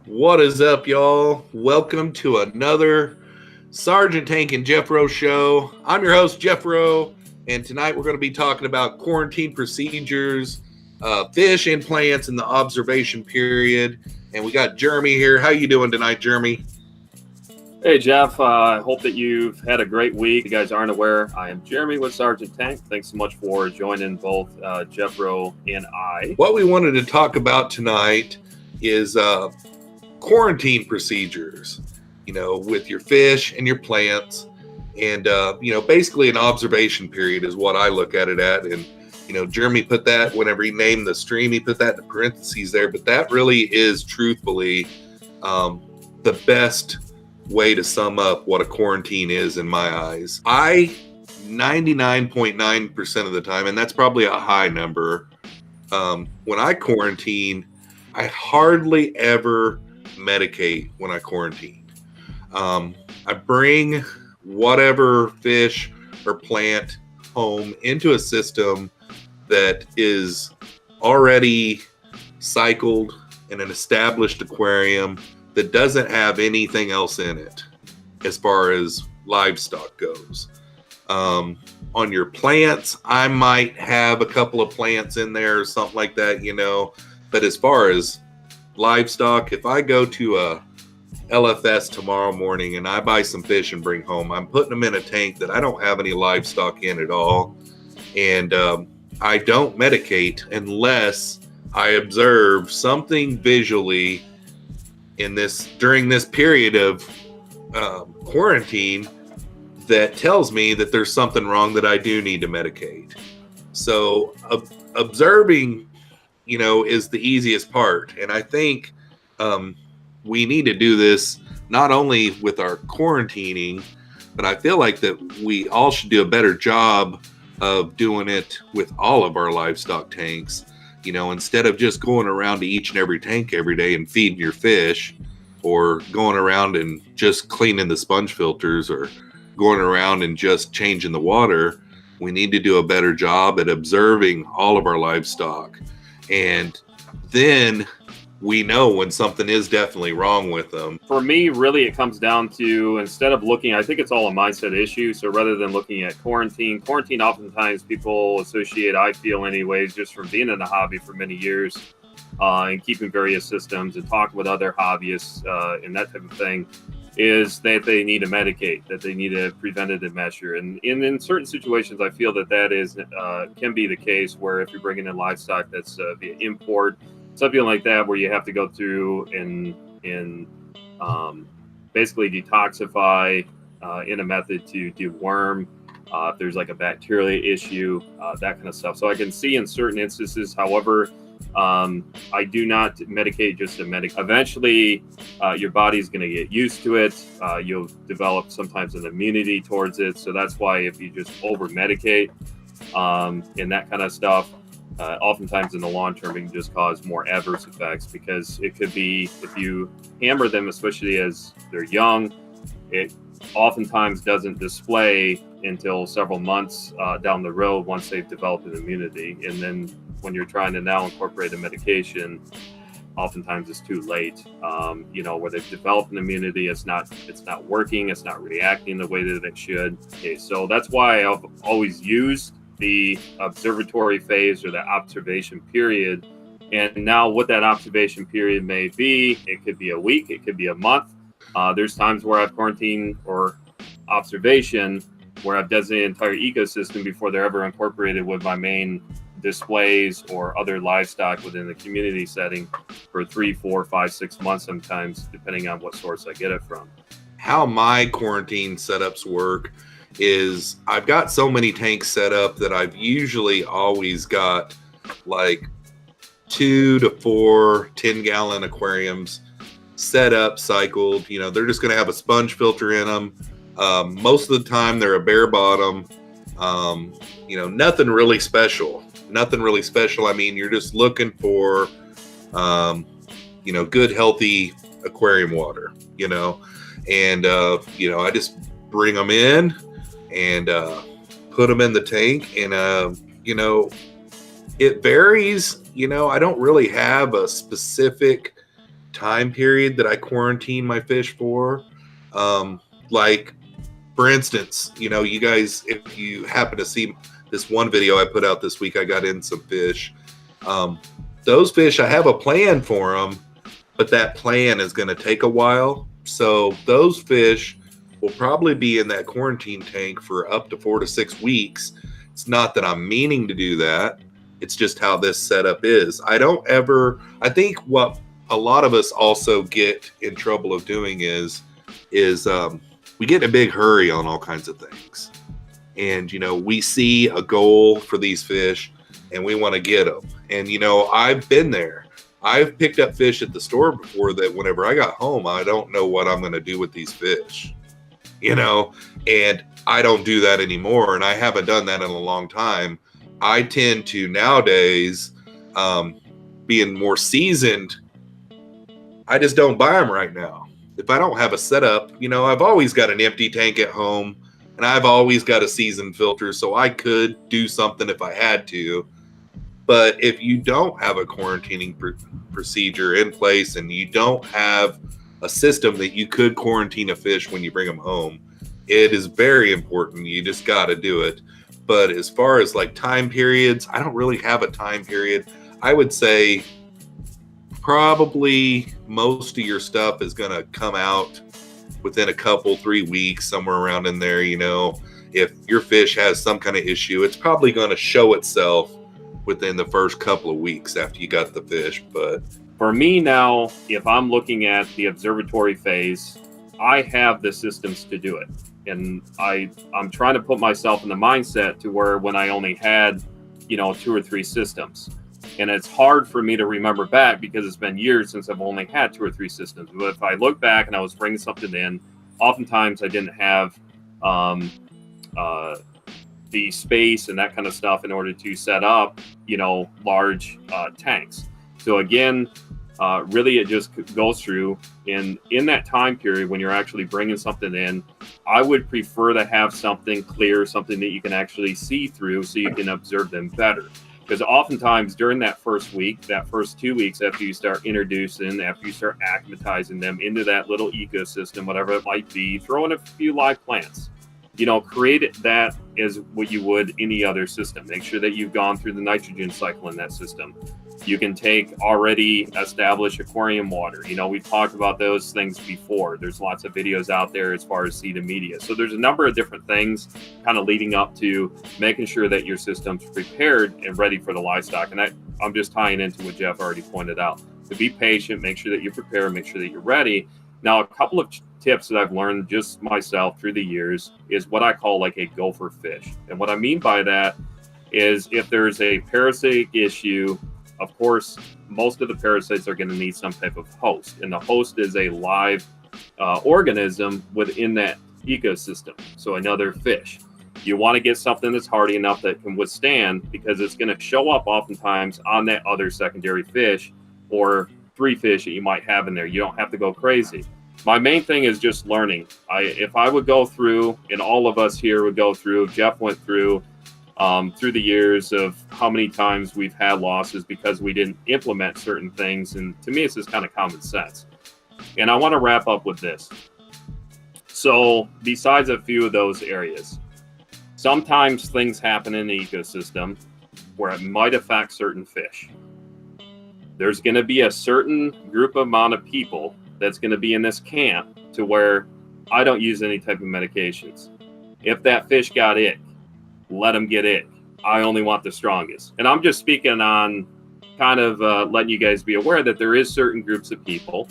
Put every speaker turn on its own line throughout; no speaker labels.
What is up, y'all? Welcome to another Sergeant Tank and Jeffroz show. I'm your host, Jeffroz, and tonight we're going to be talking about quarantine procedures, fish and plants in the observation period. And we got Jeremy here. How you doing tonight, Jeremy?
Hey, Jeff. I hope that you've had a great week. If you guys aren't aware, I am Jeremy with Sergeant Tank. Thanks so much for joining both Jeffroz and I.
What we wanted to talk about tonight is quarantine procedures, with your fish and your plants. And, basically an observation period is what I look at it at. And, Jeremy put that, whenever he named the stream, he put that in parentheses there. But that really is truthfully the best way to sum up what a quarantine is in my eyes. 99.9% of the time, and that's probably a high number, when I quarantine, I hardly ever medicate when I quarantine. I bring whatever fish or plant home into a system that is already cycled in an established aquarium that doesn't have anything else in it as far as livestock goes. On your plants, I might have a couple of plants in there or something like that, but as far as livestock, if I go to a LFS tomorrow morning and I buy some fish and bring home, I'm putting them in a tank that I don't have any livestock in at all. And I don't medicate unless I observe something visually during this period of quarantine that tells me that there's something wrong that I do need to medicate. So observing, is the easiest part. And I think we need to do this not only with our quarantining, but I feel like that we all should do a better job of doing it with all of our livestock tanks. Instead of just going around to each and every tank every day and feeding your fish, or going around and just cleaning the sponge filters, or going around and just changing the water, we need to do a better job at observing all of our livestock. And then we know when something is definitely wrong with them.
For me, really, it comes down to, instead of looking, I think it's all a mindset issue. So rather than looking at quarantine oftentimes people associate, I feel anyways, just from being in the hobby for many years and keeping various systems and talking with other hobbyists and that type of thing, is that they need to medicate, that they need a preventative measure. And in certain situations, I feel that is can be the case, where if you're bringing in livestock that's via import, something like that, where you have to go through and basically detoxify in a method to deworm if there's like a bacterial issue, that kind of stuff. So I can see in certain instances, however, I do not medicate just to medicate. Eventually, your body's going to get used to it. You'll develop sometimes an immunity towards it. So that's why if you just over-medicate and that kind of stuff, oftentimes in the long term, it can just cause more adverse effects, because it could be, if you hammer them, especially as they're young, it oftentimes doesn't display until several months down the road once they've developed an immunity. And then when you're trying to now incorporate a medication, oftentimes it's too late. Where they've developed an immunity, it's not working, it's not reacting the way that it should. Okay, so that's why I've always used the observatory phase, or the observation period. And now what that observation period may be, it could be a week, it could be a month. There's times where I've quarantined or observation where I've designated the entire ecosystem before they're ever incorporated with my main displays or other livestock within the community setting for 3, 4, 5, 6 months sometimes, depending on what source I get it from.
How my quarantine setups work is I've got so many tanks set up that I've usually always got like 2 to 4 10-gallon aquariums set up, cycled. They're just going to have a sponge filter in them. Most of the time they're a bare bottom. Nothing really special. I mean, you're just looking for, good, healthy aquarium water, and, I just bring them in and put them in the tank. And, it varies. I don't really have a specific time period that I quarantine my fish for. Like, for instance, you know, you guys, if you happen to see this one video I put out this week, I got in some fish. Those fish, I have a plan for them, but that plan is going to take a while. So those fish will probably be in that quarantine tank for up to 4 to 6 weeks. It's not that I'm meaning to do that. It's just how this setup is. I think what a lot of us also get in trouble of doing is we get in a big hurry on all kinds of things. And, you know, we see a goal for these fish and we want to get them. And, you know, I've been there. I've picked up fish at the store before that whenever I got home, I don't know what I'm going to do with these fish, you know, and I don't do that anymore. And I haven't done that in a long time. I tend to nowadays, being more seasoned, I just don't buy them right now. If I don't have a setup, you know, I've always got an empty tank at home and I've always got a seasoned filter, so I could do something if I had to. But if you don't have a quarantining procedure in place and you don't have a system that you could quarantine a fish when you bring them home, it is very important. You just got to do it. But as far as like time periods, I don't really have a time period. I would say probably most of your stuff is going to come out within a couple, 3 weeks, somewhere around in there. You know, if your fish has some kind of issue, it's probably going to show itself within the first couple of weeks after you got the fish. But
for me now, if I'm looking at the observatory phase, I have the systems to do it. And I'm trying to put myself in the mindset to where when I only had, you know, 2 or 3 systems. And it's hard for me to remember back because it's been years since I've only had 2 or 3 systems. But if I look back and I was bringing something in, oftentimes I didn't have the space and that kind of stuff in order to set up, you know, large tanks. So again, really it just goes through in that time period when you're actually bringing something in. I would prefer to have something clear, something that you can actually see through so you can observe them better. Because oftentimes during that first week, that first 2 weeks after you start introducing, after you start acclimatizing them into that little ecosystem, whatever it might be, throw in a few live plants. You know, create that as what you would any other system. Make sure that you've gone through the nitrogen cycle in that system. You can take already established aquarium water. You know, we've talked about those things before. There's lots of videos out there as far as seed and media. So there's a number of different things kind of leading up to making sure that your system's prepared and ready for the livestock. And I'm just tying into what Jeff already pointed out. To be patient, make sure that you're prepared, make sure that you're ready. Now, a couple of tips that I've learned just myself through the years is what I call like a gopher fish. And what I mean by that is if there's a parasitic issue, of course, most of the parasites are going to need some type of host. And the host is a live organism within that ecosystem. So another fish. You want to get something that's hardy enough that can withstand, because it's going to show up oftentimes on that other secondary fish or 3 fish that you might have in there. You don't have to go crazy. My main thing is just learning. If I would go through, and all of us here would go through, Jeff went through the years of how many times we've had losses because we didn't implement certain things. And to me, it's just kind of common sense. And I want to wrap up with this. So besides a few of those areas, sometimes things happen in the ecosystem where it might affect certain fish. There's going to be a certain group amount of people that's going to be in this camp to where I don't use any type of medications. If that fish got ick, let them get ick. I only want the strongest. And I'm just speaking on kind of letting you guys be aware that there is certain groups of people,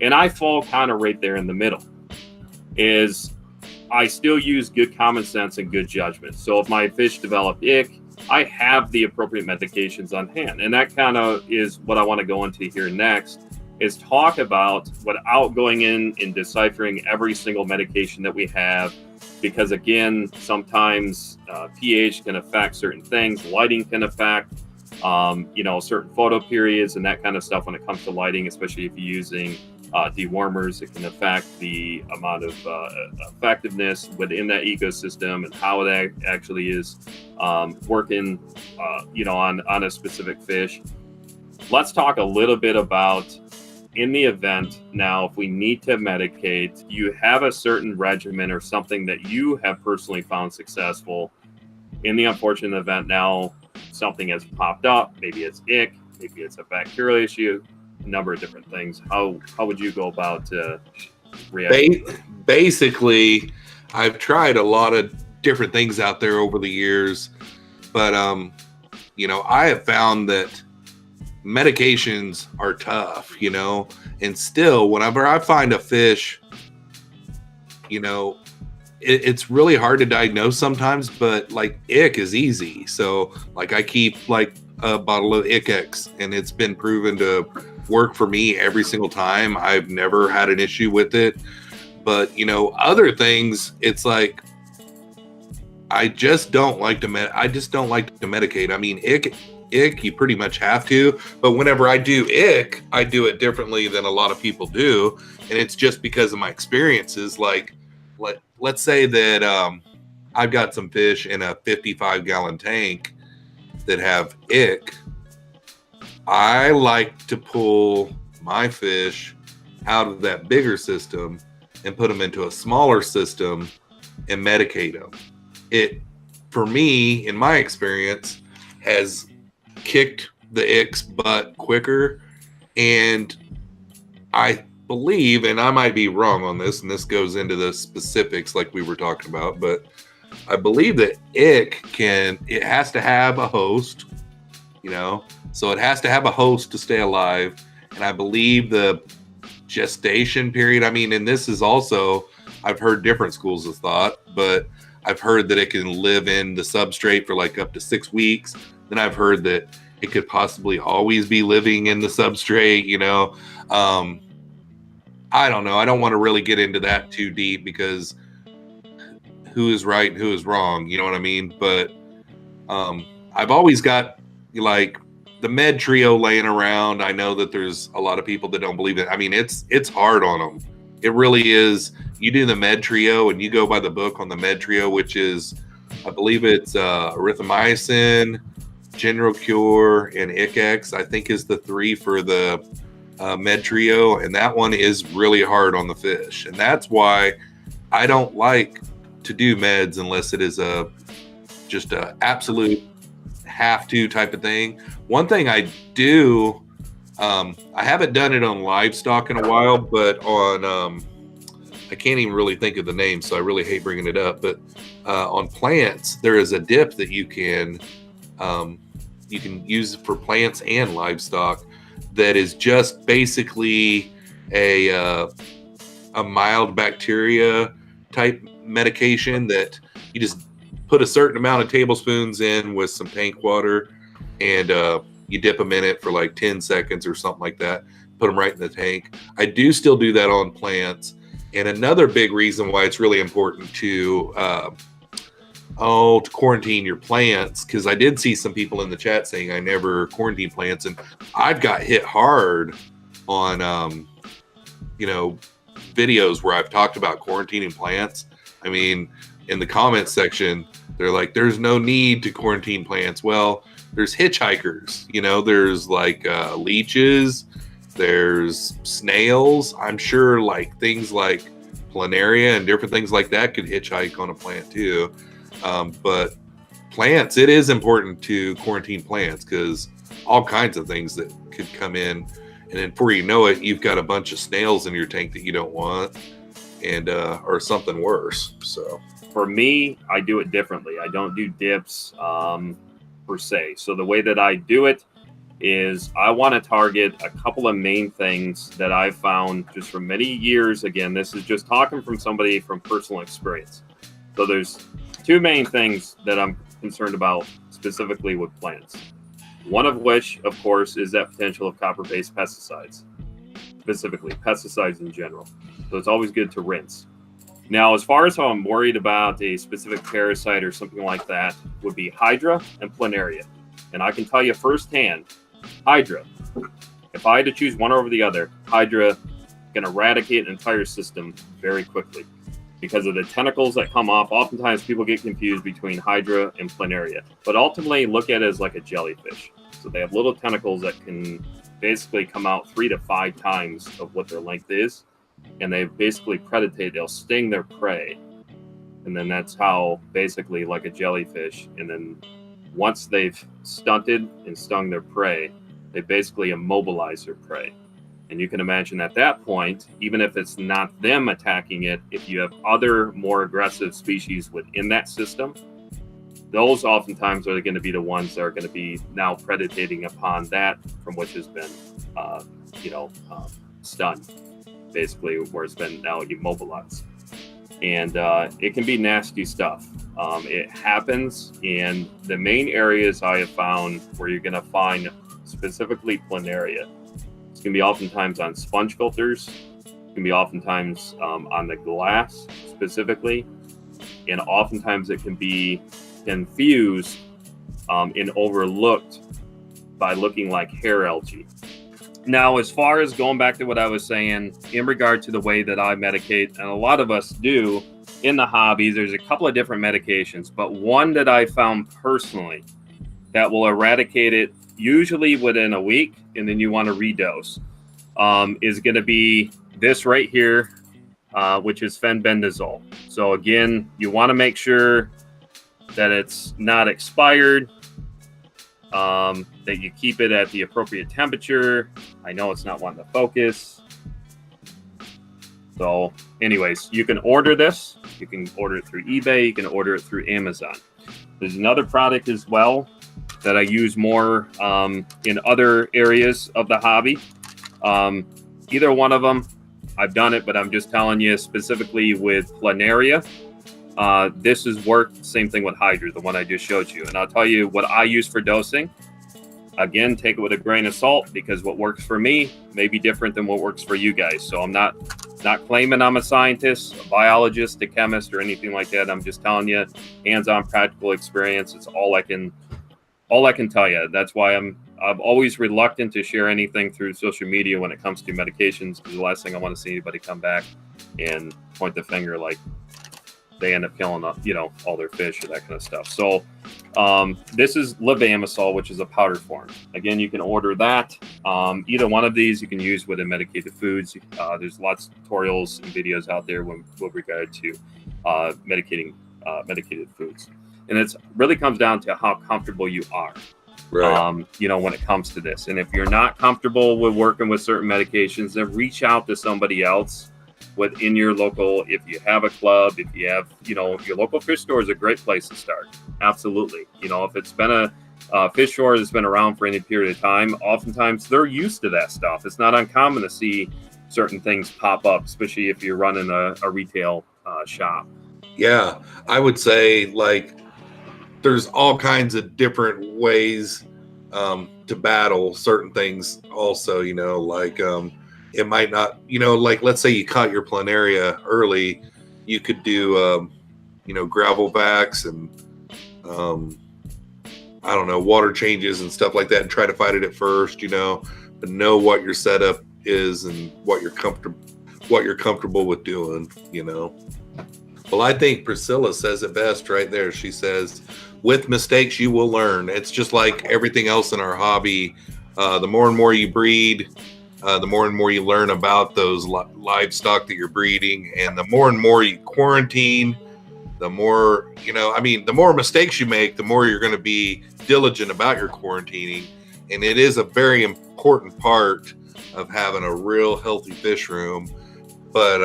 and I fall kind of right there in the middle, is I still use good common sense and good judgment. So if my fish develop ick, I have the appropriate medications on hand. And that kind of is what I want to go into here next, is talk about, without going in and deciphering every single medication that we have, because again, sometimes pH can affect certain things, lighting can affect, certain photo periods and that kind of stuff when it comes to lighting, especially if you're using dewormers. It can affect the amount of effectiveness within that ecosystem and how that actually is working, on a specific fish. Let's talk a little bit about in the event now, if we need to medicate, you have a certain regimen or something that you have personally found successful. In the unfortunate event now something has popped up, maybe it's ick, maybe it's a bacterial issue, a number of different things. How would you go about reacting?
Basically, I've tried a lot of different things out there over the years, but I have found that medications are tough, and still whenever I find a fish, it's really hard to diagnose sometimes, but like ick is easy. So like I keep like a bottle of Ick-X, and it's been proven to work for me every single time. I've never had an issue with it. But other things, it's like I just don't like to medicate. I mean, ick, you pretty much have to. But whenever I do ick, I do it differently than a lot of people do, and it's just because of my experiences. Like, let's say that I've got some fish in a 55-gallon tank that have ick. I like to pull my fish out of that bigger system and put them into a smaller system and medicate them. It, for me, in my experience, has kicked the ick's butt quicker. And I believe, and I might be wrong on this, and this goes into the specifics like we were talking about, but I believe that ick it has to have a host, so it has to have a host to stay alive. And I believe the gestation period, and this is also, I've heard different schools of thought, but I've heard that it can live in the substrate for like up to 6 weeks. Then I've heard that it could possibly always be living in the substrate, I don't know. I don't want to really get into that too deep, because who is right and who is wrong, you know what I mean? But I've always got like the med trio laying around. I know that there's a lot of people that don't believe it. I mean, it's hard on them. It really is. You do the med trio and you go by the book on the med trio, which is, I believe it's erythromycin, general cure, and Ick-X, I think is the 3 for the med trio. And that one is really hard on the fish. And that's why I don't like to do meds unless it is just a absolute have to type of thing. One thing I do, I haven't done it on livestock in a while, but on I can't even really think of the name, so I really hate bringing it up, but on plants there is a dip that you can use for plants and livestock that is just basically a mild bacteria type medication that you just put a certain amount of tablespoons in with some tank water, and you dip them in it for like 10 seconds or something like that. Put them right in the tank. I do still do that on plants. And another big reason why it's really important to quarantine your plants, because I did see some people in the chat saying I never quarantine plants, and I've got hit hard on videos where I've talked about quarantining plants. I mean, in the comments section, they're like, there's no need to quarantine plants. Well, there's hitchhikers, there's like leeches, there's snails. I'm sure like things like planaria and different things like that could hitchhike on a plant too. But plants, it is important to quarantine plants, because all kinds of things that could come in, and then before you know it, you've got a bunch of snails in your tank that you don't want, and or something worse. So
for me, I do it differently. I don't do dips per se. So the way that I do it is I want to target a couple of main things that I've found just for many years. Again, this is just talking from somebody from personal experience. So there's 2 main things that I'm concerned about specifically with plants. One of which, of course, is that potential of copper-based pesticides, specifically pesticides in general. So it's always good to rinse. Now, as far as how I'm worried about a specific parasite or something like that, would be Hydra and Planaria. And I can tell you firsthand, Hydra, if I had to choose one over the other, Hydra can eradicate an entire system very quickly because of the tentacles that come off. Oftentimes people get confused between Hydra and Planaria, but ultimately look at it as like a jellyfish. So they have little tentacles that can basically come out 3 to 5 times of what their length is, and they basically predate. They'll sting their prey, and then that's how basically like a jellyfish. And then once they've stunted and stung their prey, they basically immobilize their prey. And you can imagine at that point, even if it's not them attacking it, if you have other more aggressive species within that system, those oftentimes are going to be the ones that are going to be now predating upon that from which has been, stunned, basically, where it's been now immobilized. And it can be nasty stuff. It happens in the main areas I have found where you're going to find specifically planaria. It's going to be oftentimes on sponge filters. It can be oftentimes on the glass specifically. And oftentimes it can be confused and overlooked by looking like hair algae. Now, as far as going back to what I was saying in regard to the way that I medicate, and a lot of us do in the hobby, there's a couple of different medications, but one that I found personally that will eradicate it usually within a week, and then you want to redose, is going to be this right here, which is fenbendazole. So again, you want to make sure that it's not expired, that you keep it at the appropriate temperature. I know it's not wanting to focus. So anyways, you can order this. You can order it through eBay. You can order it through Amazon. There's another product as well that I use more in other areas of the hobby. Either one of them, I've done it, but I'm just telling you specifically with planaria. This has worked. Same thing with hydra, the one I just showed you. And I'll tell you what I use for dosing. Again, take it with a grain of salt, because what works for me may be different than what works for you guys. So I'm not claiming I'm a scientist, a biologist, a chemist, or anything like that. I'm just telling you hands-on practical experience. It's all I can tell you. That's why I'm always reluctant to share anything through social media when it comes to medications, because the last thing I want to see anybody come back and point the finger like they end up killing all their fish or that kind of stuff. So this is levamisole, which is a powder form. Again, you can order that. Either one of these you can use with medicated foods. There's lots of tutorials and videos out there with regard to medicating medicated foods. And it really comes down to how comfortable you are, right? When it comes to this. And if you're not comfortable with working with certain medications, then reach out to somebody else within your local. If you have a club, if you have, your local fish store is a great place to start. Absolutely. If it's been a fish store that's been around for any period of time, oftentimes they're used to that stuff. It's not uncommon to see certain things pop up, especially if you're running a retail shop. Yeah,
I would say there's all kinds of different ways to battle certain things also, it might not, let's say you caught your planaria early, you could do, gravel vacs and, water changes and stuff like that, and try to fight it at first, but know what your setup is and what you're comfortable with doing, Well, I think Priscilla says it best right there. She says, with mistakes, you will learn. It's just like everything else in our hobby. The more and more you breed, the more and more you learn about those livestock that you're breeding, and the more you quarantine, the more, the more mistakes you make, the more you're going to be diligent about your quarantining. And it is a very important part of having a real healthy fish room. But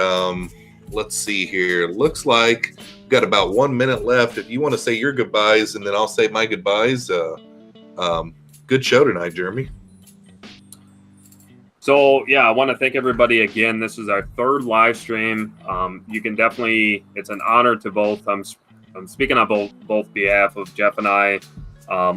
let's see here. It looks like we've got about 1 minute left. If you want to say your goodbyes, and then I'll say my goodbyes. Good show tonight, Jeremy.
So, yeah, I want to thank everybody again. This is our third live stream. You can definitely, it's an honor to both. I'm speaking on both behalf of Jeff and I.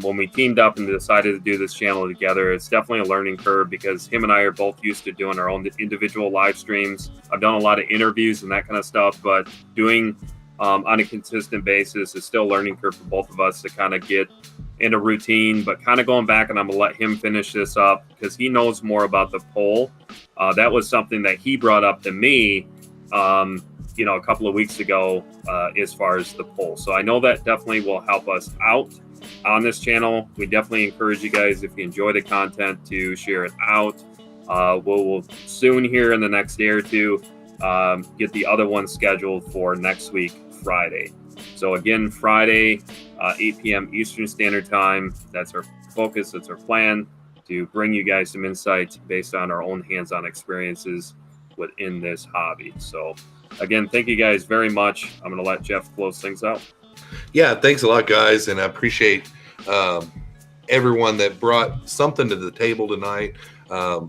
When we teamed up and decided to do this channel together, it's definitely a learning curve, because him and I are both used to doing our own individual live streams. I've done a lot of interviews and that kind of stuff, but doing on a consistent basis is still a learning curve for both of us to kind of get in a routine. But kind of going back, and I'm going to let him finish this up because he knows more about the poll. That was something that he brought up to me, a couple of weeks ago as far as the poll. So I know that definitely will help us out. on this channel. We definitely encourage you guys, if you enjoy the content, to share it out. We'll soon here in the next day or two get the other one scheduled for next week, Friday. So again, Friday, 8 p.m. Eastern Standard Time. That's our focus. That's our plan, to bring you guys some insights based on our own hands-on experiences within this hobby. So again, thank you guys very much. I'm going to let Jeff close things out.
Yeah, thanks a lot, guys, and I appreciate everyone that brought something to the table tonight. I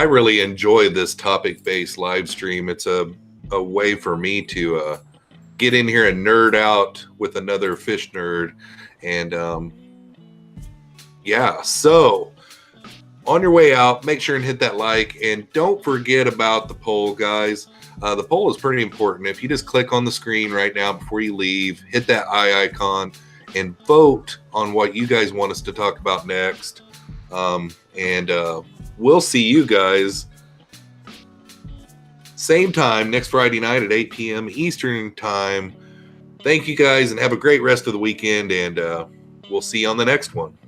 really enjoy this topic-based live stream. It's a way for me to get in here and nerd out with another fish nerd. And so on your way out, make sure and hit that like, and don't forget about the poll, guys. The poll is pretty important. If you just click on the screen right now before you leave, hit that eye icon and vote on what you guys want us to talk about next. We'll see you guys same time next Friday night at 8 p.m. Eastern Time. Thank you guys, and have a great rest of the weekend, and we'll see you on the next one.